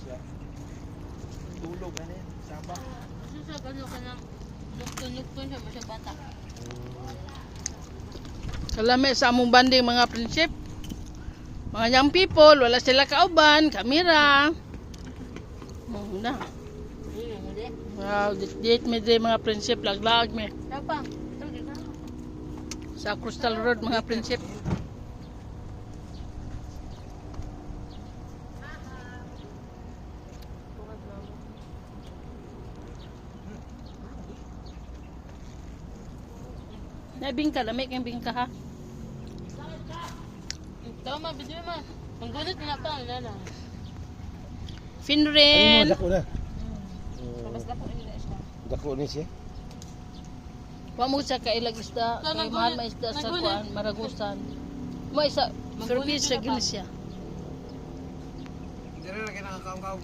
siya. Tulog ano yan, sabah. Kasi sa ano ka nang lugtun siya, masya bata. Kalami sa among banding mga prinsip. Mga young people, wala sila kauban, kamera. Na. Hindi. Wow, date me din mga prinsip, lag-lag me. Tapang. Tawag ka. Sa Coastal Road mga prinsip. Nabingka, lamig yung bingka ha. Tama, video ma. Ang gunit na pa, nana. Finren. Dako na. Tapos na po nila siya. Dako ni siya. Wa mo sa kailag isda, kay mahal ma isda sa kuan, maragusan. Mo isa, service sa ginisya. Dire na kinakakaw-kaw